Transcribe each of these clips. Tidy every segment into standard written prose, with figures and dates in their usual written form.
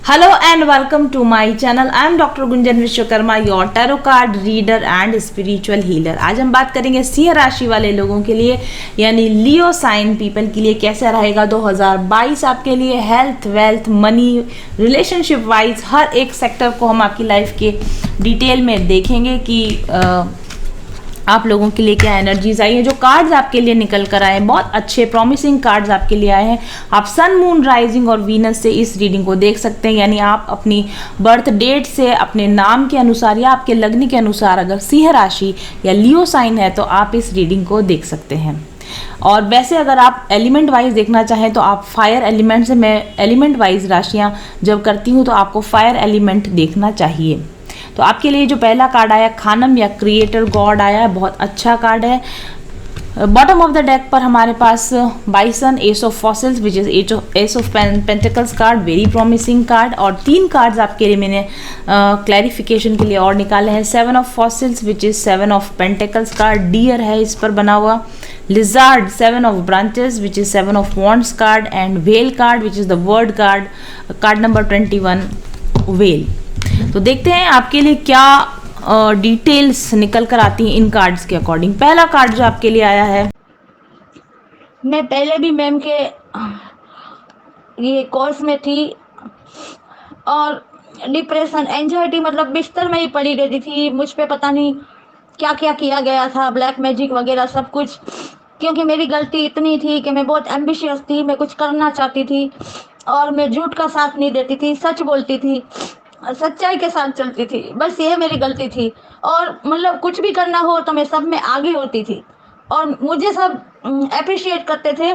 Hello and welcome to my channel. I am Dr. Gunjan Vishwakarma, your tarot card reader and spiritual healer. आज हम बात करेंगे सिंह राशि वाले लोगों के लिए यानी लियो साइन पीपल के लिए कैसा रहेगा 2022 आपके लिए। Health, wealth, money, relationship wise हर एक सेक्टर को हम आपकी लाइफ के डिटेल में देखेंगे कि आप लोगों के लिए क्या एनर्जीज आई है। जो कार्ड्स आपके लिए निकल कर आए हैं बहुत अच्छे प्रॉमिसिंग कार्ड्स आपके लिए आए हैं। आप सन, मून, राइजिंग और वीनस से इस रीडिंग को देख सकते हैं, यानी आप अपनी बर्थ डेट से अपने नाम के अनुसार या आपके लग्न के अनुसार अगर सिंह राशि या लियो साइन है तो आप इस रीडिंग को देख सकते हैं। और वैसे अगर आप एलिमेंट वाइज देखना चाहें तो आप फायर एलिमेंट से, मैं एलिमेंट वाइज राशियाँ जब करती हूँ तो आपको फायर एलिमेंट देखना चाहिए। तो आपके लिए जो पहला कार्ड आया खानम या क्रिएटर गॉड आया है, बहुत अच्छा कार्ड है। बॉटम ऑफ द डेक पर हमारे पास bison, ace of fossils which is ace of pentacles card, very promising card. और तीन कार्ड्स आपके लिए मैंने क्लैरिफिकेशन के लिए और निकाले हैं। Seven of fossils which is seven of pentacles card, deer है इस पर बना हुआ। Lizard, seven of branches which is seven of wands card and wheel card which is the world card, card number 21 well. तो देखते हैं आपके लिए क्या डिटेल्स निकल कर आती हैं इन कार्ड्स के अकॉर्डिंग। पहला कार्ड जो आपके लिए आया है, मैं पहले भी मैम के ये कोर्स में थी और डिप्रेशन, एंजाइटी, मतलब बिस्तर में ही पड़ी रहती थी। मुझ पे पता नहीं क्या क्या किया गया था, ब्लैक मैजिक वगैरह सब कुछ, क्योंकि मेरी गलती इतनी थी कि मैं बहुत एम्बिशियस थी, मैं कुछ करना चाहती थी और मैं झूठ का साथ नहीं देती थी, सच बोलती थी, सच्चाई के साथ चलती थी। बस ये मेरी गलती थी। और मतलब कुछ भी करना हो तो मैं सब में आगे होती थी और मुझे सब अप्रिशिएट करते थे,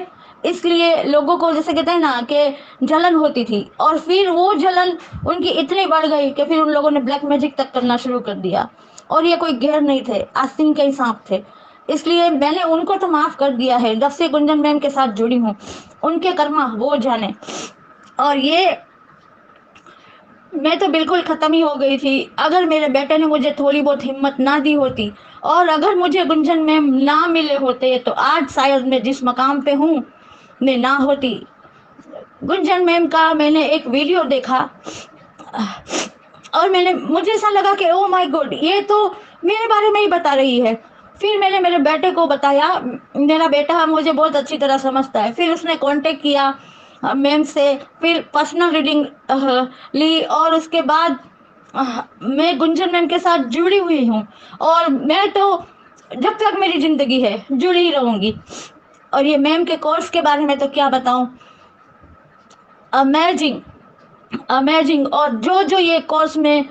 इसलिए लोगों को जैसे कहते हैं ना कि जलन होती थी। और फिर वो जलन उनकी इतनी बढ़ गई कि फिर उन लोगों ने ब्लैक मैजिक तक करना शुरू कर दिया। और ये कोई गैर नहीं थे, आस्तीन के ही सांप थे। इसलिए मैंने उनको तो माफ़ कर दिया है। जब से गुंजन मैम के साथ जुड़ी हूँ, उनके कर्मा वो जाने। और ये मैं तो बिल्कुल ख़त्म ही हो गई थी। अगर मेरे बेटे ने मुझे थोड़ी बहुत हिम्मत ना दी होती और अगर मुझे गुंजन मैम ना मिले होते तो आज शायद मैं जिस मकाम पे हूँ मैं ना होती। गुंजन मैम का मैंने एक वीडियो देखा और मुझे ऐसा लगा कि ओ माय गॉड, ये तो मेरे बारे में ही बता रही है। फिर मैंने मेरे बेटे को बताया, मेरा बेटा मुझे बहुत अच्छी तरह समझता है। फिर उसने कांटेक्ट किया मैम से, फिर पर्सनल रीडिंग ली और उसके बाद मैं गुंजन मैम के साथ जुड़ी हुई हूँ और मैं तो जब तक मेरी ज़िंदगी है जुड़ी ही रहूँगी। और ये मैम के कोर्स के बारे में तो क्या बताऊँ, अमेजिंग अमेजिंग। और जो जो ये कोर्स में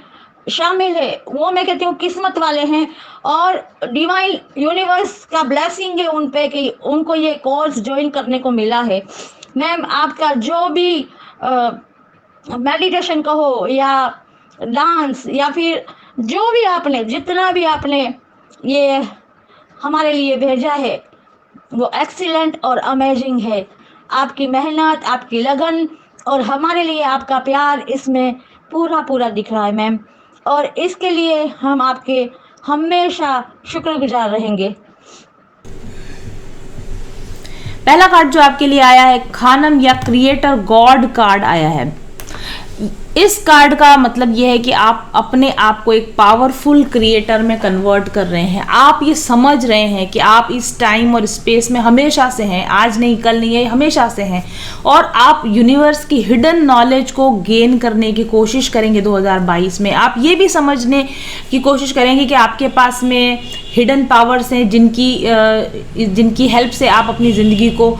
शामिल है वो मैं कहती हूँ किस्मत वाले हैं और डिवाइन यूनिवर्स का ब्लेसिंग है उन पे कि उनको ये कोर्स ज्वाइन करने को मिला है। मैम आपका जो भी मेडिटेशन कहो या डांस या फिर जो भी आपने जितना भी आपने ये हमारे लिए भेजा है वो एक्सीलेंट और अमेजिंग है। आपकी मेहनत, आपकी लगन और हमारे लिए आपका प्यार इसमें पूरा पूरा दिख रहा है मैम, और इसके लिए हम आपके हमेशा शुक्रगुजार रहेंगे। पहला कार्ड जो आपके लिए आया है खानम या क्रिएटर गॉड कार्ड आया है। इस कार्ड का मतलब यह है कि आप अपने आप को एक पावरफुल क्रिएटर में कन्वर्ट कर रहे हैं। आप ये समझ रहे हैं कि आप इस टाइम और स्पेस में हमेशा से हैं, आज नहीं कल नहीं है, हमेशा से हैं। और आप यूनिवर्स की हिडन नॉलेज को गेन करने की कोशिश करेंगे 2022 में। आप ये भी समझने की कोशिश करेंगे कि आपके पास में हिडन पावर्स हैं जिनकी हेल्प से आप अपनी ज़िंदगी को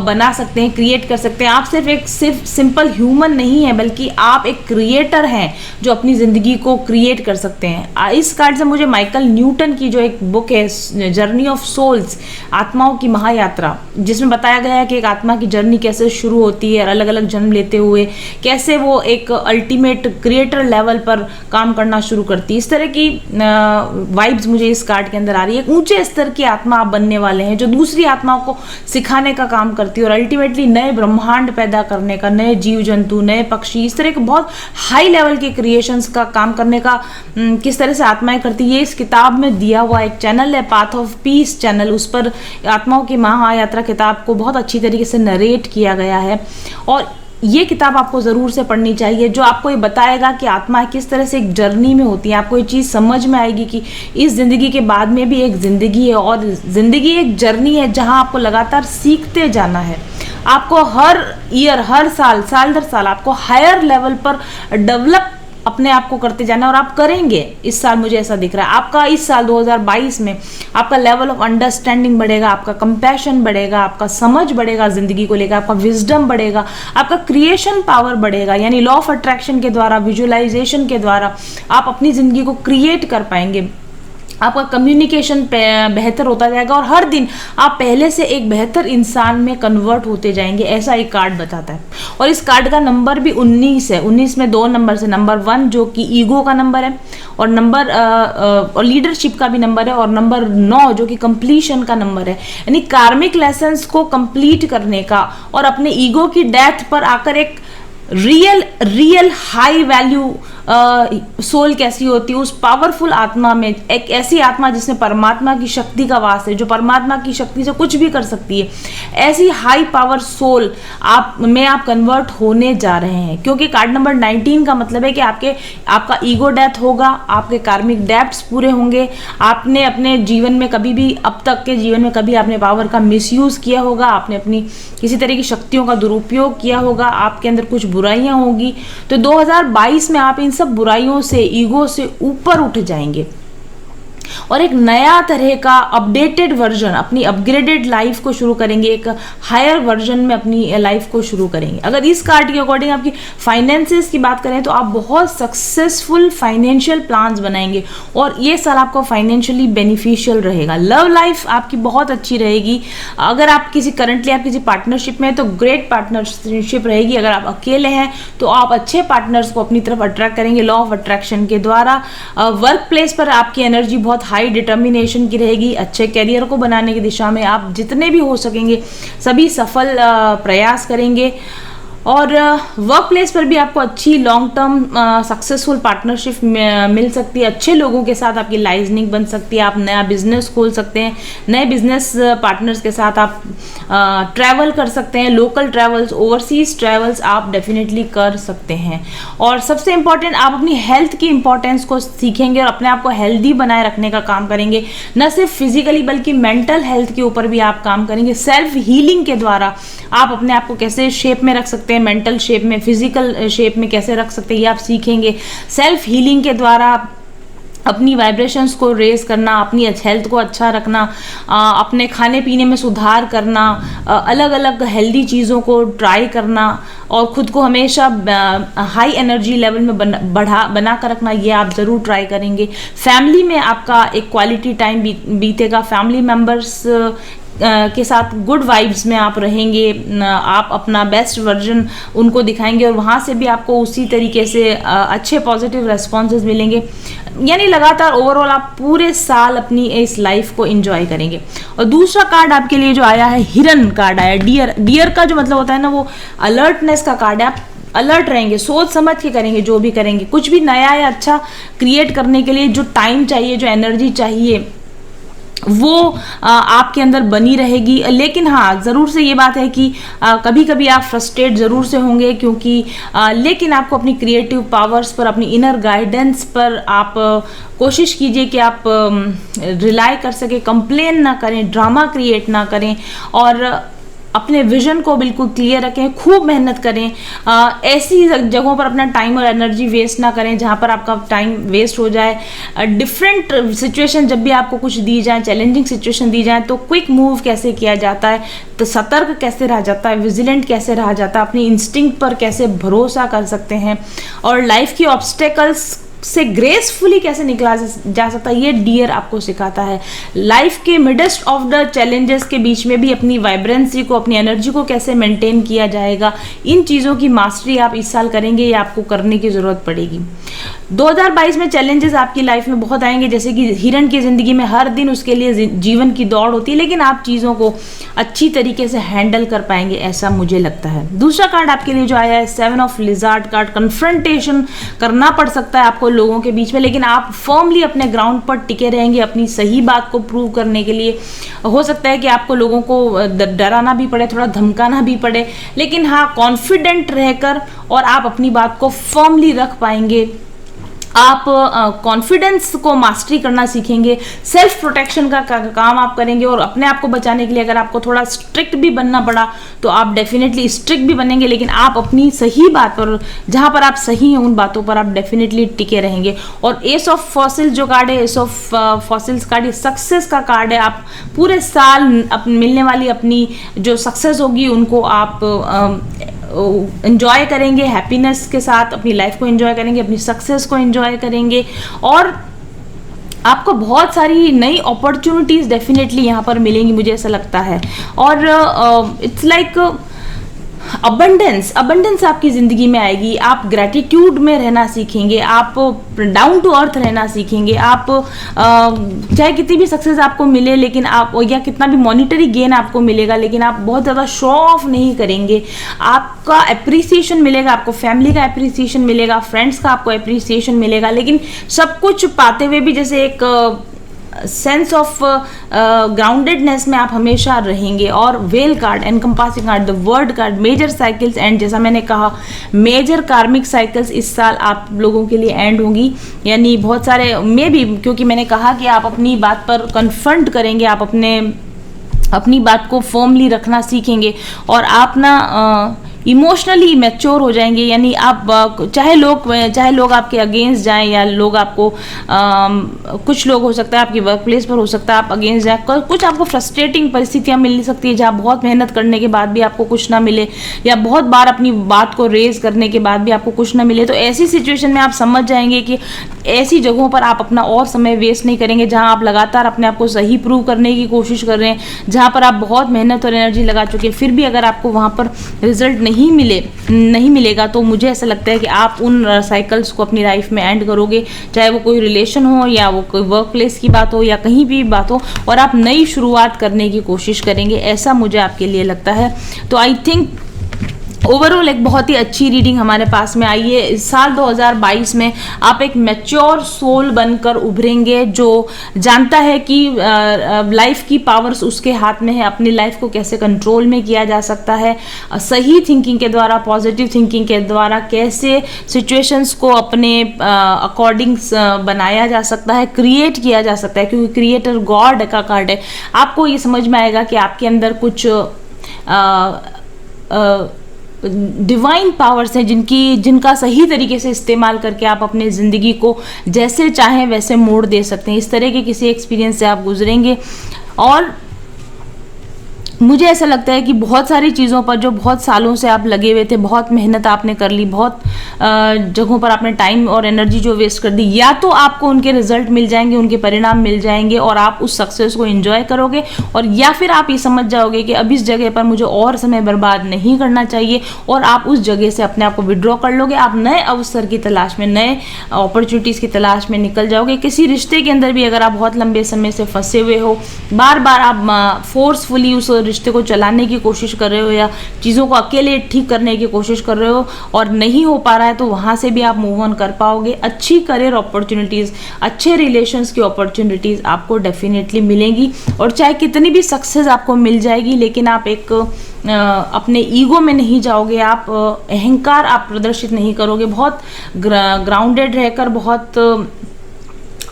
बना सकते हैं, क्रिएट कर सकते हैं। आप सिर्फ सिंपल ह्यूमन नहीं है बल्कि आप एक क्रिएटर हैं जो अपनी ज़िंदगी को क्रिएट कर सकते हैं। इस कार्ड से मुझे माइकल न्यूटन की जो एक बुक है जर्नी ऑफ सोल्स, आत्माओं की महायात्रा, जिसमें बताया गया है कि एक आत्मा की जर्नी कैसे शुरू होती है और अलग अलग जन्म लेते हुए कैसे वो एक अल्टीमेट क्रिएटर लेवल पर काम करना शुरू करती है। इस तरह की वाइब्स मुझे इस कार्ड के अंदर आ रही है। ऊंचे स्तर की आत्मा आप बनने वाले हैं जो दूसरी आत्माओं को सिखाने का काम करती है और अल्टीमेटली नए ब्रह्मांड पैदा करने का, नए जीव जंतु, नए पक्षी, इस तरह के बहुत हाई लेवल के क्रिएशंस का काम करने का किस तरह से आत्माएं करती है। इस किताब में दिया हुआ एक चैनल है पाथ ऑफ पीस चैनल, उस पर आत्माओं की महायात्रा किताब को बहुत अच्छी तरीके से नरेट किया गया है। और ये किताब आपको ज़रूर से पढ़नी चाहिए, जो आपको ये बताएगा कि आत्मा किस तरह से एक जर्नी में होती है। आपको ये चीज़ समझ में आएगी कि इस ज़िंदगी के बाद में भी एक ज़िंदगी है, और ज़िंदगी एक जर्नी है जहाँ आपको लगातार सीखते जाना है। आपको हर ईयर, हर साल, साल दर साल आपको हायर लेवल पर डेवलप अपने आप को करते जाना, और आप करेंगे। इस साल मुझे ऐसा दिख रहा है, आपका इस साल 2022 में आपका लेवल ऑफ अंडरस्टैंडिंग बढ़ेगा, आपका कंपैशन बढ़ेगा, आपका समझ बढ़ेगा ज़िंदगी को लेकर, आपका विजडम बढ़ेगा, आपका क्रिएशन पावर बढ़ेगा। यानी लॉ ऑफ अट्रैक्शन के द्वारा, विजुअलाइजेशन के द्वारा आप अपनी ज़िंदगी को क्रिएट कर पाएंगे। आपका कम्युनिकेशन बेहतर होता जाएगा, और हर दिन आप पहले से एक बेहतर इंसान में कन्वर्ट होते जाएंगे, ऐसा एक कार्ड बताता है। और इस कार्ड का नंबर भी 19 है। 19 में 2 नंबर से, नंबर 1 जो कि ईगो का नंबर है, और नंबर और लीडरशिप का भी नंबर है, और नंबर 9 जो कि कंप्लीशन का नंबर है। यानी कार्मिक लेसन्स को कंप्लीट करने का, और अपने ईगो की डेथ पर आकर एक रियल हाई वैल्यू सोल कैसी होती है, उस पावरफुल आत्मा में, एक ऐसी आत्मा जिसमें परमात्मा की शक्ति का वास है, जो परमात्मा की शक्ति से कुछ भी कर सकती है, ऐसी हाई पावर सोल आप कन्वर्ट होने जा रहे हैं। क्योंकि कार्ड नंबर 19 का मतलब है कि आपका ईगो डेथ होगा, आपके कार्मिक डेब्ट्स पूरे होंगे, आपने अपने जीवन में कभी भी, अब तक के जीवन में कभी आपने पावर का मिसयूज किया होगा, आपने अपनी किसी तरह की शक्तियों का दुरुपयोग किया होगा, आपके अंदर कुछ बुराइयां होगी। तो 2022 में आप इन सब बुराइयों से, ईगो से ऊपर उठ जाएंगे, और एक नया तरह का अपडेटेड वर्जन, अपनी अपग्रेडेड लाइफ को शुरू करेंगे, एक हायर वर्जन में अपनी लाइफ को शुरू करेंगे। अगर इस कार्ड के अकॉर्डिंग आपकी फाइनेंसेस की बात करें तो आप बहुत सक्सेसफुल फाइनेंशियल प्लान्स बनाएंगे, और ये साल आपको फाइनेंशियली बेनिफिशियल रहेगा। लव लाइफ आपकी बहुत अच्छी रहेगी। अगर आप करंटली आप किसी पार्टनरशिप में हैं तो ग्रेट पार्टनरशिप रहेगी। अगर आप अकेले हैं तो आप अच्छे पार्टनर्स को अपनी तरफ अट्रैक्ट करेंगे लॉ ऑफ अट्रैक्शन के द्वारा। वर्क प्लेस पर आपकी एनर्जी बहुत हाई डिटर्मिनेशन की रहेगी। अच्छे करियर को बनाने की दिशा में आप जितने भी हो सकेंगे सभी सफल प्रयास करेंगे, और वर्क प्लेस पर भी आपको अच्छी लॉन्ग टर्म सक्सेसफुल पार्टनरशिप मिल सकती है। अच्छे लोगों के साथ आपकी लाइजनिंग बन सकती है, आप नया बिजनेस खोल सकते हैं, नए बिजनेस पार्टनर्स के साथ आप ट्रैवल कर सकते हैं, लोकल ट्रैवल्स, ओवरसीज ट्रैवल्स आप डेफिनेटली कर सकते हैं। और सबसे इंपॉर्टेंट, आप अपनी हेल्थ की इंपॉर्टेंस को सीखेंगे और अपने आप को हेल्दी बनाए रखने का काम करेंगे। न सिर्फ फिजिकली बल्कि मेंटल हेल्थ के ऊपर भी आप काम करेंगे। सेल्फ हीलिंग के द्वारा आप अपने आप को कैसे शेप में रख सकते हैं, मेंटल शेप में, फिजिकल शेप में कैसे रख सकते हैं, ये आप सीखेंगे। सेल्फ हीलिंग के द्वारा अपनी वाइब्रेशंस को रेज करना, अपनी हेल्थ को अच्छा रखना, अपने खाने पीने में सुधार करना, अलग अलग हेल्दी चीज़ों को ट्राई करना, और खुद को हमेशा हाई एनर्जी लेवल में बना कर रखना, ये आप ज़रूर ट्राई करेंगे। फैमिली में आपका एक क्वालिटी टाइम बीतेगा, फैमिली मेम्बर्स के साथ गुड वाइब्स में आप रहेंगे, आप अपना बेस्ट वर्जन उनको दिखाएंगे, और वहाँ से भी आपको उसी तरीके से अच्छे पॉजिटिव रेस्पॉन्सेज मिलेंगे। यानी लगातार ओवरऑल आप पूरे साल अपनी इस लाइफ को एंजॉय करेंगे। और दूसरा कार्ड आपके लिए जो आया है, हिरन कार्ड आया, डियर का जो मतलब होता है ना, वो अलर्टनेस का कार्ड है। आप अलर्ट रहेंगे, सोच समझ के करेंगे जो भी करेंगे। कुछ भी नया या अच्छा क्रिएट करने के लिए जो टाइम चाहिए, जो एनर्जी चाहिए, वो आपके अंदर बनी रहेगी। लेकिन हाँ, ज़रूर से ये बात है कि कभी कभी आप फ्रस्ट्रेट ज़रूर से होंगे, क्योंकि लेकिन आपको अपनी क्रिएटिव पावर्स पर, अपनी इनर गाइडेंस पर आप कोशिश कीजिए कि आप रिलाई कर सके, कंप्लेन ना करें, ड्रामा क्रिएट ना करें, और अपने विजन को बिल्कुल क्लियर रखें, खूब मेहनत करें। ऐसी जगहों पर अपना टाइम और एनर्जी वेस्ट ना करें जहां पर आपका टाइम वेस्ट हो जाए। डिफरेंट सिचुएशन जब भी आपको कुछ दी जाए, चैलेंजिंग सिचुएशन दी जाए, तो क्विक मूव कैसे किया जाता है, तो सतर्क कैसे रहा जाता है, विजिलेंट कैसे रहा जाता है, अपनी इंस्टिंक्ट पर कैसे भरोसा कर सकते हैं, और लाइफ की ऑब्स्टेकल्स से ग्रेसफुली कैसे निकला जा सकता है, ये डियर आपको सिखाता है। लाइफ के मिडेस्ट ऑफ द चैलेंजेस के बीच में भी अपनी वाइब्रेंसी को, अपनी एनर्जी को कैसे मेंटेन किया जाएगा, इन चीज़ों की मास्टरी आप इस साल करेंगे, ये आपको करने की ज़रूरत पड़ेगी। 2022 में चैलेंजेस आपकी लाइफ में बहुत आएंगे, जैसे कि हिरन की ज़िंदगी में हर दिन उसके लिए जीवन की दौड़ होती है, लेकिन आप चीज़ों को अच्छी तरीके से हैंडल कर पाएंगे, ऐसा मुझे लगता है। दूसरा कार्ड आपके लिए जो आया है 7 ऑफ लिजार्ड कार्ड। कन्फ्रंटेशन करना पड़ सकता है आपको लोगों के बीच में, लेकिन आप फर्मली अपने ग्राउंड पर टिके रहेंगे अपनी सही बात को प्रूव करने के लिए। हो सकता है कि आपको लोगों को डराना भी पड़े, थोड़ा धमकाना भी पड़े, लेकिन हाँ, कॉन्फिडेंट रहकर और आप अपनी बात को फर्मली रख पाएंगे। आप कॉन्फिडेंस को मास्टरी करना सीखेंगे, सेल्फ प्रोटेक्शन का काम आप करेंगे, और अपने आप को बचाने के लिए अगर आपको थोड़ा स्ट्रिक्ट भी बनना पड़ा तो आप डेफिनेटली स्ट्रिक्ट भी बनेंगे, लेकिन आप अपनी सही बात पर, जहां पर आप सही हैं उन बातों पर आप डेफिनेटली टिके रहेंगे। और एस ऑफ फॉसिल जो कार्ड है, एस ऑफ फॉसिल्स कार्ड, ये सक्सेस का कार्ड है। आप पूरे साल मिलने वाली अपनी जो सक्सेस होगी उनको आप एंजॉय करेंगे, हैप्पीनेस के साथ अपनी लाइफ को एंजॉय करेंगे, अपनी सक्सेस को एंजॉय करेंगे, और आपको बहुत सारी नई अपॉर्चुनिटीज डेफिनेटली यहाँ पर मिलेंगी, मुझे ऐसा लगता है। और इट्स लाइक अबंडेंस आपकी ज़िंदगी में आएगी। आप ग्रैटिट्यूड में रहना सीखेंगे, आप डाउन टू अर्थ रहना सीखेंगे। आप चाहे कितनी भी सक्सेस आपको मिले, लेकिन आप, या कितना भी मॉनिटरी गेन आपको मिलेगा, लेकिन आप बहुत ज़्यादा शो ऑफ नहीं करेंगे। आपका अप्रिसिएशन मिलेगा, आपको फैमिली का अप्रिसिएशन मिलेगा, फ्रेंड्स का आपको अप्रिसिएशन मिलेगा, लेकिन सब कुछ पाते हुए भी जैसे एक सेंस ऑफ ग्राउंडेडनेस में आप हमेशा रहेंगे। और wheel card, encompassing card, the world card, major cycles and, जैसा मैंने कहा मेजर कार्मिक साइकिल्स इस साल आप लोगों के लिए एंड होंगी, यानी बहुत सारे मे भी, क्योंकि मैंने कहा कि आप अपनी बात पर कन्फ्रंट करेंगे, आप अपनी बात को फर्मली रखना सीखेंगे, और आप ना इमोशनली मैच्योर हो जाएंगे। यानी आप चाहे लोग आपके अगेंस्ट जाएं, या लोग आपको कुछ लोग हो सकता है आपकी वर्क प्लेस पर हो सकता है आप अगेंस्ट जाए, कुछ आपको फ्रस्ट्रेटिंग परिस्थितियां मिल सकती है जहां बहुत मेहनत करने के बाद भी आपको कुछ ना मिले, या बहुत बार अपनी बात को रेज करने के बाद भी आपको कुछ ना मिले। तो ऐसी सिचुएशन में आप समझ जाएंगे कि ऐसी जगहों पर आप अपना और समय वेस्ट नहीं करेंगे, जहां आप लगातार अपने आप को सही प्रूव करने की कोशिश कर रहे हैं, जहां पर आप बहुत मेहनत और एनर्जी लगा चुके हैं, फिर भी अगर आपको वहां पर रिजल्ट नहीं मिलेगा, तो मुझे ऐसा लगता है कि आप उन साइकिल्स को अपनी लाइफ में एंड करोगे, चाहे वो कोई रिलेशन हो, या वो कोई वर्क प्लेस की बात हो, या कहीं भी बात हो, और आप नई शुरुआत करने की कोशिश करेंगे, ऐसा मुझे आपके लिए लगता है। तो आई थिंक ओवरऑल एक बहुत ही अच्छी रीडिंग हमारे पास में आई है। इस साल 2022 में आप एक मैच्योर सोल बनकर उभरेंगे, जो जानता है कि लाइफ की पावर्स उसके हाथ में है, अपनी लाइफ को कैसे कंट्रोल में किया जा सकता है, सही थिंकिंग के द्वारा, पॉजिटिव थिंकिंग के द्वारा कैसे सिचुएशंस को अपने अकॉर्डिंग बनाया जा सकता है, क्रिएट किया जा सकता है, क्योंकि क्रिएटर गॉड का कार्ड है। आपको ये समझ में आएगा कि आपके अंदर कुछ डिवाइन पावर्स हैं जिनका सही तरीके से इस्तेमाल करके आप अपने ज़िंदगी को जैसे चाहें वैसे मोड़ दे सकते हैं। इस तरह के किसी एक्सपीरियंस से आप गुजरेंगे, और मुझे ऐसा लगता है कि बहुत सारी चीज़ों पर जो बहुत सालों से आप लगे हुए थे, बहुत मेहनत आपने कर ली, बहुत जगहों पर आपने टाइम और एनर्जी जो वेस्ट कर दी, या तो आपको उनके रिजल्ट मिल जाएंगे, उनके परिणाम मिल जाएंगे, और आप उस सक्सेस को एंजॉय करोगे, और या फिर आप ये समझ जाओगे कि अब इस जगह पर मुझे और समय बर्बाद नहीं करना चाहिए, और आप उस जगह से अपने आप को विड्रॉ कर लोगे। आप नए अवसर की तलाश में, नए अपॉर्चुनिटीज़ की तलाश में निकल जाओगे। किसी रिश्ते के अंदर भी अगर आप बहुत लंबे समय से फंसे हुए हो, बार बार आप फोर्सफुली उस रिश्ते को चलाने की कोशिश कर रहे हो, या चीज़ों को अकेले ठीक करने की कोशिश कर रहे हो और नहीं हो पा रहा है, तो वहाँ से भी आप मूव ऑन कर पाओगे। अच्छी करियर अपॉर्चुनिटीज़, अच्छे रिलेशंस की अपॉर्चुनिटीज़ आपको डेफिनेटली मिलेंगी, और चाहे कितनी भी सक्सेस आपको मिल जाएगी, लेकिन आप एक अपने ईगो में नहीं जाओगे, आप अहंकार आप प्रदर्शित नहीं करोगे। बहुत ग्राउंडेड रहकर, बहुत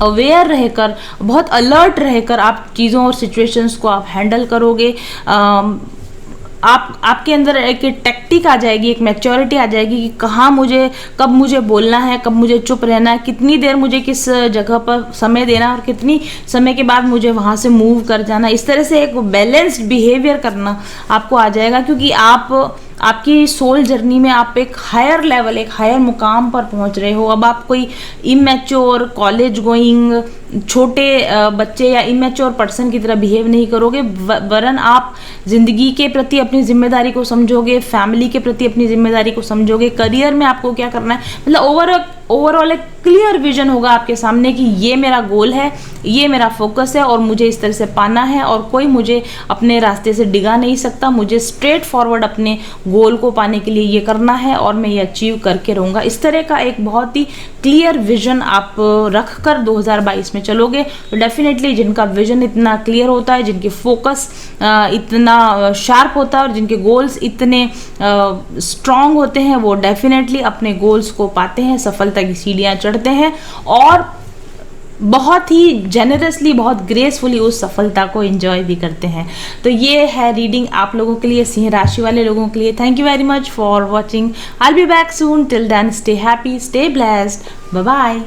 अवेयर रहकर, बहुत अलर्ट रहकर आप चीज़ों और सिचुएशंस को आप हैंडल करोगे। आपके अंदर एक टैक्टिक आ जाएगी, एक मैच्योरिटी आ जाएगी कि कब मुझे बोलना है, कब मुझे चुप रहना है, कितनी देर मुझे किस जगह पर समय देना, और कितनी समय के बाद मुझे वहाँ से मूव कर जाना। इस तरह से एक बैलेंस्ड बिहेवियर करना आपको आ जाएगा, क्योंकि आपकी सोल जर्नी में आप एक हायर लेवल, एक हायर मुकाम पर पहुंच रहे हो। अब आप कोई इमैच्योर, कॉलेज गोइंग छोटे बच्चे या इमेच्योर पर्सन की तरह बिहेव नहीं करोगे, वरन आप जिंदगी के प्रति अपनी जिम्मेदारी को समझोगे, फैमिली के प्रति अपनी जिम्मेदारी को समझोगे, करियर में आपको क्या करना है, मतलब ओवरऑल एक क्लियर विजन होगा आपके सामने कि ये मेरा गोल है, ये मेरा फोकस है और मुझे इस तरह से पाना है और कोई मुझे अपने रास्ते से डिगा नहीं सकता। मुझे स्ट्रेट फॉरवर्ड अपने गोल को पाने के लिए ये करना है और मैं ये अचीव करके रहूँगा। इस तरह का एक बहुत ही क्लियर विजन आप रख कर 2022 में चलोगे तो डेफिनेटली जिनका विजन इतना क्लियर होता है, जिनके फोकस इतना शार्प होता है और जिनके गोल्स इतने स्ट्रांग होते हैं, वो डेफिनेटली अपने गोल्स को पाते हैं, सफलता की सीढ़ियाँ चढ़ते हैं और बहुत ही जेनरसली, बहुत ग्रेसफुली उस सफलता को एंजॉय भी करते हैं। तो ये है रीडिंग आप लोगों के लिए, सिंह राशि वाले लोगों के लिए। Thank you very much for watching. I will be back soon. Till then stay happy, stay blessed, bye bye.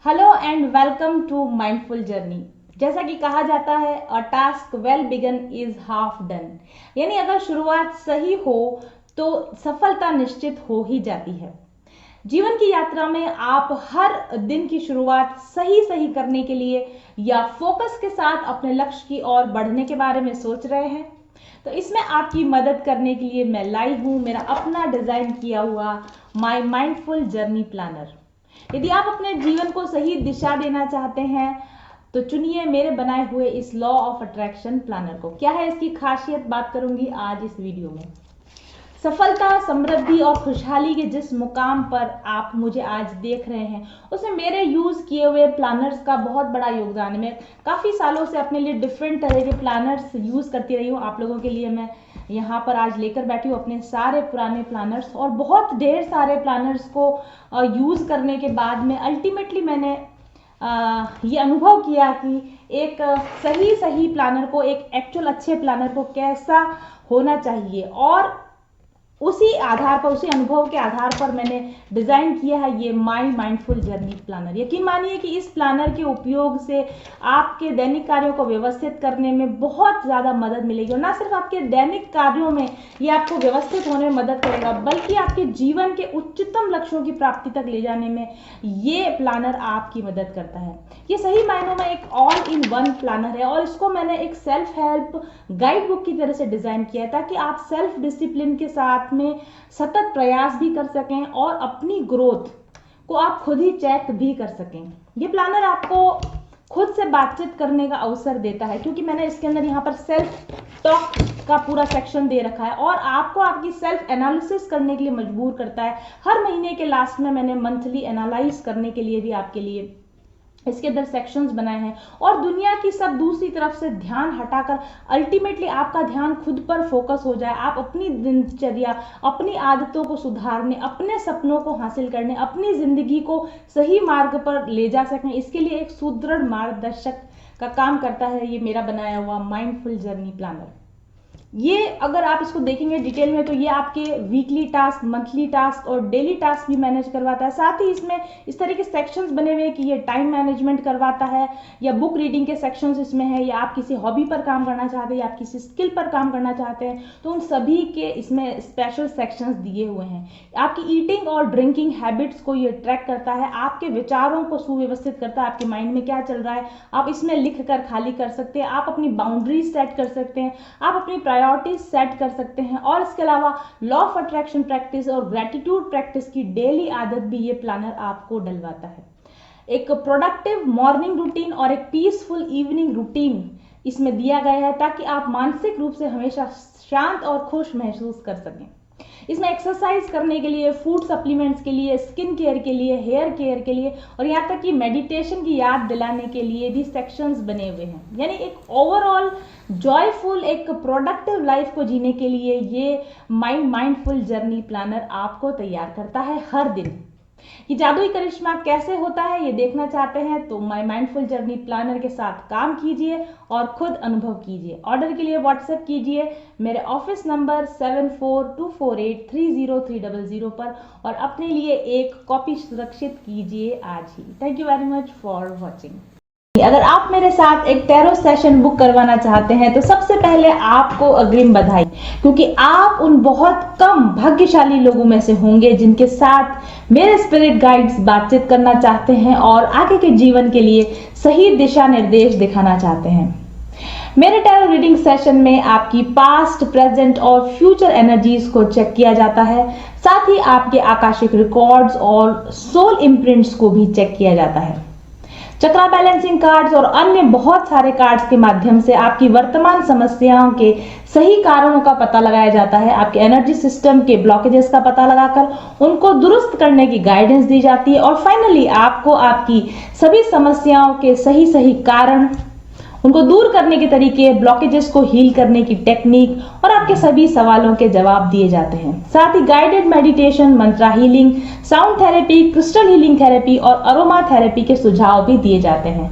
Hello and welcome to mindful journey. जैसा कि कहा जाता है, a task well begun is half done, यानी अगर शुरुआत सही हो तो सफलता निश्चित हो ही जाती है। जीवन की यात्रा में आप हर दिन की शुरुआत सही करने के लिए या फोकस के साथ अपने लक्ष्य की ओर बढ़ने के बारे में सोच रहे हैं, तो इसमें आपकी मदद करने के लिए मैं लाई हूं मेरा अपना डिजाइन किया हुआ माय माइंडफुल जर्नी प्लानर। यदि आप अपने जीवन को सही दिशा देना चाहते हैं तो चुनिए मेरे बनाए हुए इस लॉ ऑफ अट्रैक्शन प्लानर को। क्या है इसकी खासियत, बात करूंगी आज इस वीडियो में। सफलता, समृद्धि और खुशहाली के जिस मुकाम पर आप मुझे आज देख रहे हैं, उसमें मेरे यूज किए हुए प्लानर्स का बहुत बड़ा योगदान है। मैं काफी सालों से अपने लिए डिफरेंट तरह के प्लानर्स यूज करती रही हूँ। आप लोगों के लिए मैं यहाँ पर आज लेकर बैठी हूँ अपने सारे पुराने प्लानर्स, और बहुत ढेर सारे प्लानर्स को यूज करने के बाद में अल्टीमेटली मैंने ये अनुभव किया कि एक सही प्लानर को, एक एक्चुअल अच्छे प्लानर को कैसा होना चाहिए, और उसी आधार पर, उसी अनुभव के आधार पर मैंने डिजाइन किया है ये माय माइंडफुल जर्नी प्लानर। यकीन मानिए कि इस प्लानर के उपयोग से आपके दैनिक कार्यों को व्यवस्थित करने में बहुत ज्यादा मदद मिलेगी, और ना सिर्फ आपके दैनिक कार्यों में ये आपको व्यवस्थित होने में मदद करेगा, बल्कि आपके जीवन के उच्चतम लक्ष्यों की प्राप्ति तक ले जाने में ये प्लानर आपकी मदद करता है। ये सही मायनों में एक ऑल इन वन प्लानर है, और इसको मैंने एक सेल्फ हेल्प गाइड बुक की तरह से डिजाइन किया है ताकि आप सेल्फ डिसिप्लिन के साथ में सतत प्रयास भी कर सकें और अपनी ग्रोथ को आप खुद ही चेक भी कर सकें। ये प्लानर आपको खुद से बातचीत करने का अवसर देता है, क्योंकि मैंने इसके अंदर यहाँ पर सेल्फ टॉक का पूरा सेक्शन दे रखा है और आपको आपकी सेल्फ एनालिसिस करने के लिए मजबूर करता है। हर महीने के लास्ट में मैंने मंथली एनालाइज करने के लिए भी आपके लिए इसके अंदर सेक्शंस बनाए हैं, और दुनिया की सब दूसरी तरफ से ध्यान हटाकर अल्टीमेटली आपका ध्यान खुद पर फोकस हो जाए। आप अपनी दिनचर्या, अपनी आदतों को सुधारने, अपने सपनों को हासिल करने, अपनी जिंदगी को सही मार्ग पर ले जा सकें, इसके लिए एक सुदृढ़ मार्गदर्शक का काम करता है ये मेरा बनाया हुआ माइंडफुल जर्नी प्लानर। ये अगर आप इसको देखेंगे डिटेल में तो ये आपके वीकली टास्क, मंथली टास्क और डेली टास्क भी मैनेज करवाता है। साथ ही इसमें इस तरह के सेक्शंस बने हुए हैं कि ये टाइम मैनेजमेंट करवाता है, या बुक रीडिंग के सेक्शंस इसमें है, या आप किसी हॉबी पर काम करना चाहते हैं, या आप किसी स्किल पर काम करना चाहते हैं, तो उन सभी के इसमें स्पेशल सेक्शंस दिए हुए हैं। आपकी ईटिंग और ड्रिंकिंग हैबिट्स को ये ट्रैक करता है, आपके विचारों को सुव्यवस्थित करता है, आपके माइंड में क्या चल रहा है आप इसमें लिख कर खाली कर सकते हैं, आप अपनी बाउंड्रीज सेट कर सकते हैं, आप अपनी प्रायोरिटीज सेट कर सकते हैं, और इसके अलावा लॉ ऑफ अट्रैक्शन प्रैक्टिस और ग्रेटिट्यूड प्रैक्टिस की डेली आदत भी ये प्लानर आपको डलवाता है। एक प्रोडक्टिव मॉर्निंग रूटीन और एक पीसफुल इवनिंग रूटीन इसमें दिया गया है ताकि आप मानसिक रूप से हमेशा शांत और खुश महसूस कर सकें। इसमें एक्सरसाइज करने के लिए, फूड सप्लीमेंट्स के लिए, स्किन केयर के लिए, हेयर केयर के लिए, और यहाँ तक कि मेडिटेशन की याद दिलाने के लिए भी सेक्शंस बने हुए हैं। यानी एक ओवरऑल जॉयफुल, एक प्रोडक्टिव लाइफ को जीने के लिए ये माइंडफुल जर्नी प्लानर आपको तैयार करता है हर दिन। ये जादुई करिश्मा कैसे होता है ये देखना चाहते हैं तो माय माइंडफुल जर्नी प्लानर के साथ काम कीजिए और खुद अनुभव कीजिए। ऑर्डर के लिए व्हाट्सएप कीजिए मेरे ऑफिस नंबर 7424830300 पर, और अपने लिए एक कॉपी सुरक्षित कीजिए आज ही। Thank you very much for watching. अगर आप मेरे साथ एक टैरो सेशन बुक करवाना चाहते हैं तो सबसे पहले आपको अग्रिम बधाई, क्योंकि आप उन बहुत कम भाग्यशाली लोगों में से होंगे जिनके साथ मेरे स्पिरिट गाइड्स बातचीत करना चाहते हैं और आगे के जीवन के लिए सही दिशा निर्देश दिखाना चाहते हैं। मेरे टैरो रीडिंग सेशन में आपकी पास्ट, प्रेजेंट और फ्यूचर एनर्जीज को चेक किया जाता है। साथ ही आपके आकाशिक रिकॉर्ड्स और सोल इम्प्रिंट्स को भी चेक किया जाता है। चक्रा बैलेंसिंग कार्ड्स और अन्य बहुत सारे कार्ड्स के माध्यम से आपकी वर्तमान समस्याओं के सही कारणों का पता लगाया जाता है। आपके एनर्जी सिस्टम के ब्लॉकेजेस का पता लगाकर उनको दुरुस्त करने की गाइडेंस दी जाती है और फाइनली आपको आपकी सभी समस्याओं के सही कारण, उनको दूर करने के तरीके, ब्लॉकेजेस को हील करने की टेक्निक और आपके सभी सवालों के जवाब दिए जाते हैं। साथ ही guided meditation, mantra healing, sound therapy, crystal healing therapy और अरोमा थेरेपी के सुझाव भी दिए जाते हैं।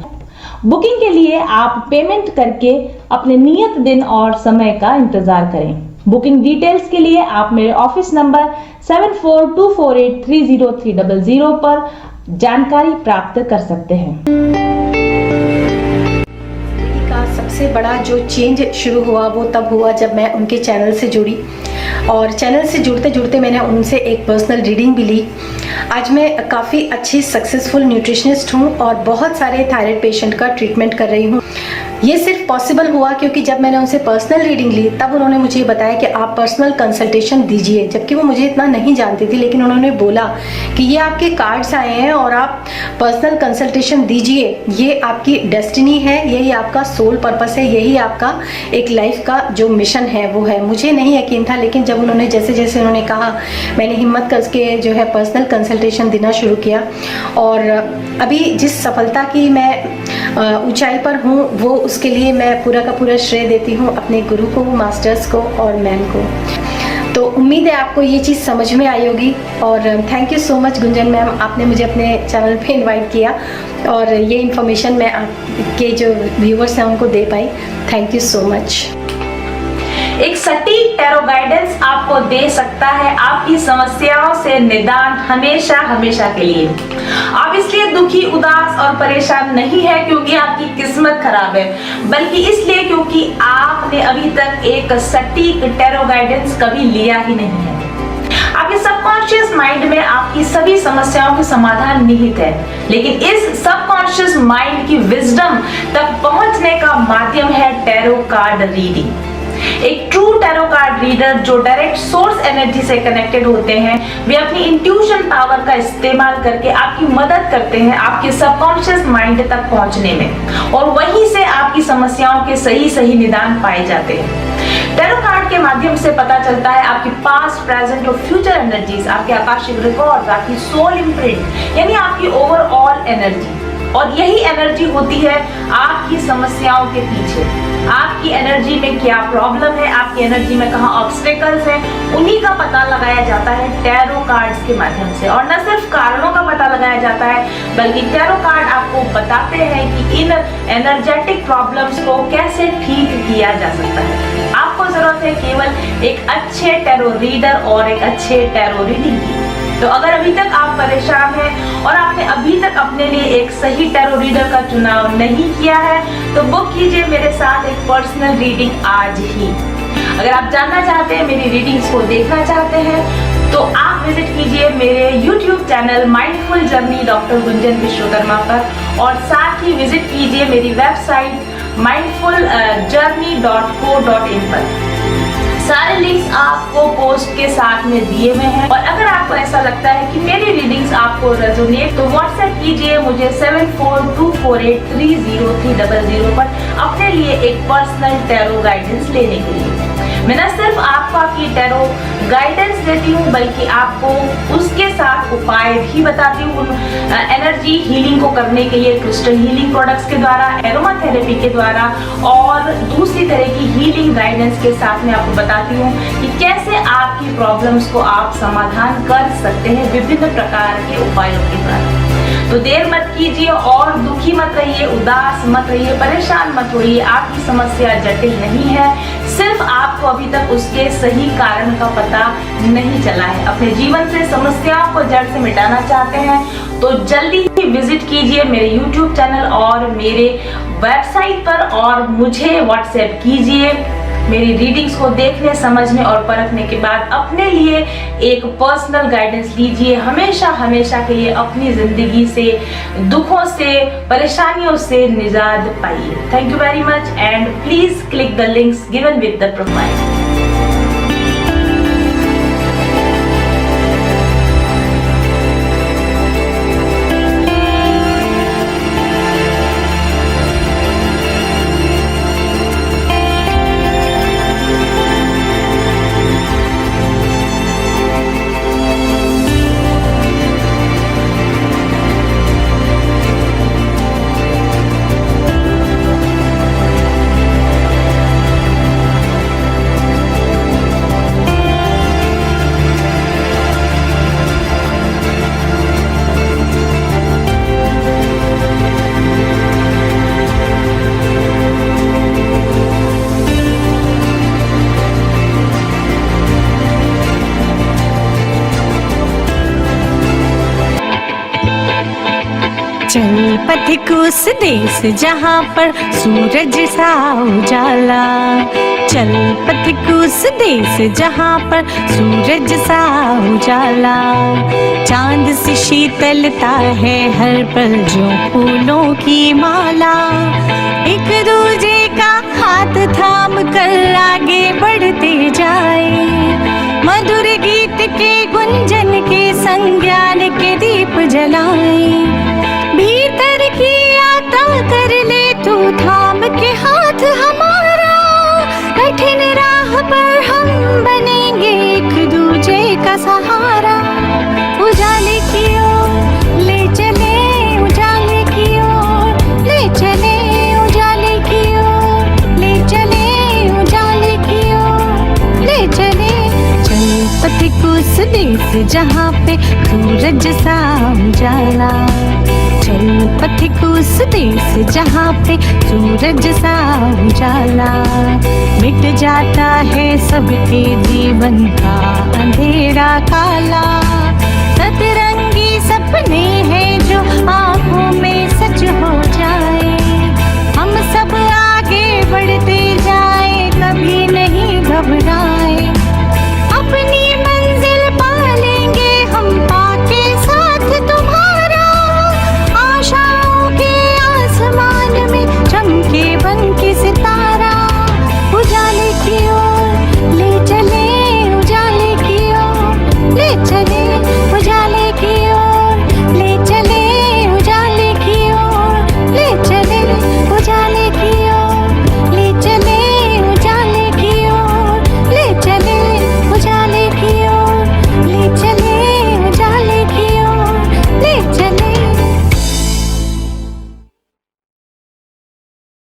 बुकिंग के लिए आप पेमेंट करके अपने नियत दिन और समय का इंतजार करें। बुकिंग डिटेल्स के लिए आप मेरे ऑफिस नंबर 7424830300 पर जानकारी प्राप्त कर सकते हैं। सबसे बड़ा जो चेंज शुरू हुआ वो तब हुआ जब मैं उनके चैनल से जुड़ी, और चैनल से जुड़ते जुड़ते मैंने उनसे एक पर्सनल रीडिंग भी ली। आज मैं काफ़ी अच्छी सक्सेसफुल न्यूट्रिशनिस्ट हूँ और बहुत सारे थायराइड पेशेंट का ट्रीटमेंट कर रही हूँ। ये सिर्फ पॉसिबल हुआ क्योंकि जब मैंने उनसे पर्सनल रीडिंग ली तब उन्होंने मुझे ये बताया कि आप पर्सनल कंसल्टेशन दीजिए, जबकि वो मुझे इतना नहीं जानती थी, लेकिन उन्होंने बोला कि ये आपके कार्ड्स आए हैं और आप पर्सनल कंसल्टेशन दीजिए, ये आपकी डेस्टिनी है, यही आपका सोल पर्पस है, यही आपका एक लाइफ का जो मिशन है वो है। मुझे नहीं यकीन था, लेकिन जब उन्होंने जैसे जैसे उन्होंने कहा मैंने हिम्मत करके जो है पर्सनल कंसल्टेशन देना शुरू किया और अभी जिस सफलता की मैं ऊंचाई पर हूँ वो उसके लिए मैं पूरा का पूरा श्रेय देती हूँ अपने गुरु को, मास्टर्स को और मैम को। तो उम्मीद है आपको ये चीज़ समझ में आई होगी और thank you so much Gunjan ma'am, आपने मुझे अपने चैनल पे इनवाइट किया और ये इन्फॉर्मेशन मैं आपके जो व्यूवर्स हैं उनको दे पाई। Thank you so much. एक सटीक टैरो गाइडेंस आपको दे सकता है आपकी समस्याओं से निदान हमेशा हमेशा के लिए। आप इसलिए दुखी, उदास और परेशान नहीं है क्योंकि आपकी किस्मत खराब है, बल्कि इसलिए क्योंकि आपने अभी तक एक सटीक टैरो गाइडेंस कभी लिया ही नहीं है। आपके सबकॉन्शियस माइंड में आपकी सभी समस्याओं के समाधान निहित है, लेकिन इस सबकॉन्शियस माइंड की विजडम तक पहुंचने का माध्यम है टैरो कार्ड रीडिंग। एक ट्रू टैरो कार्ड रीडर जो डायरेक्ट सोर्स एनर्जी से कनेक्टेड होते हैं, वे अपनी इंट्यूशन पावर का इस्तेमाल करके आपकी मदद करते हैं आपके सबकॉन्शियस माइंड तक पहुंचने में और वहीं से आपकी समस्याओं के सही निदान पाए जाते हैं। टैरो कार्ड के माध्यम से पता चलता है आपकी पास्ट, प्रेजेंट और फ्यूचर एनर्जीज, आपके आकाशिक रिकॉर्ड्स, आपकी सोल इम्प्रिंट यानी आपकी ओवरऑल एनर्जी, और यही एनर्जी होती है आपकी समस्याओं के पीछे। आपकी एनर्जी में क्या प्रॉब्लम है, आपकी एनर्जी में कहाँ ऑब्स्टेकल्स हैं, उन्हीं का पता लगाया जाता है टैरो कार्ड्स के माध्यम से। और न सिर्फ कारणों का पता लगाया जाता है, बल्कि टैरो कार्ड आपको बताते हैं कि इन एनर्जेटिक प्रॉब्लम्स को कैसे ठीक किया जा सकता है। आपको जरूरत है केवल एक अच्छे टैरो रीडर और एक अच्छे टैरो रीडिंग की। तो अगर अभी तक आप परेशान हैं और आपने अभी तक अपने लिए एक सही टैरो रीडर का चुनाव नहीं किया है, तो बुक कीजिए मेरे साथ एक पर्सनल रीडिंग आज ही। अगर आप जानना चाहते हैं, मेरी रीडिंग्स को देखना चाहते हैं, तो आप विजिट कीजिए मेरे YouTube channel mindful journey doctor Gunjan Vishwakarma पर और साथ ही विजिट कीजिए मेरी वेबसाइट mindfuljourney.co.in पर। सारे लिंक्स आपको पोस्ट के साथ में दिए हुए हैं। और अगर आपको ऐसा लगता है कि मेरी रीडिंग्स आपको रेजोनेट, तो व्हाट्सएप कीजिए मुझे 7424830300 पर अपने लिए एक पर्सनल टैरो गाइडेंस लेने के लिए। मैं न सिर्फ आपको आपकी टैरो गाइडेंस देती हूँ, बल्कि आपको उसके साथ उपाय भी बताती हूँ एनर्जी हीलिंग को करने के लिए क्रिस्टल हीलिंग प्रोडक्ट्स के द्वारा, एरोमा थेरेपी के द्वारा और दूसरी तरह की हीलिंग गाइडेंस के साथ मैं आपको बताती हूँ कि कैसे आपकी प्रॉब्लम्स को आप समाधान कर सकते हैं विभिन्न प्रकार के उपायों के द्वारा। तो देर मत कीजिए और दुखी मत रहिए, उदास मत रहिए, परेशान मत होइए। आपकी समस्या जटिल नहीं है, सिर्फ आपको अभी तक उसके सही कारण का पता नहीं चला है। अपने जीवन से समस्याओं को जड़ से मिटाना चाहते हैं तो जल्दी ही विजिट कीजिए मेरे YouTube चैनल और मेरे वेबसाइट पर और मुझे व्हाट्सएप कीजिए। मेरी रीडिंग्स को देखने, समझने और परखने के बाद अपने लिए एक पर्सनल गाइडेंस लीजिए। हमेशा हमेशा के लिए अपनी जिंदगी से, दुखों से, परेशानियों से निजात पाइए। Thank you very much and please click the links given with the profile. चल पथिक उस देश जहाँ पर सूरज सा उजाला, चल पथिक उस देश जहाँ पर सूरज सा उजाला। चांद सी शीतलता है हर पल जो फूलों की माला। एक दूजे का हाथ थाम कर आगे बढ़ते जाए, मधुर गीत के गुंजन के संज्ञान के दीप जलाए। भीतर की आता कर ले तू थाम के हाथ हमारा, कठिन राह पर हम बनेंगे एक दूजे का सहारा। उजाले की ओर ले चले, उजाले की ओर ले चले, उजाले की ओर ले चले, उजाले की ओर ले चले। चल पथिक उस देश जहाँ पे सूरज सा उजाला, चल पथिक उस देश जहाँ पे सूरज सा उजाला। मिट जाता है सबके जीवन का अंधेरा काला।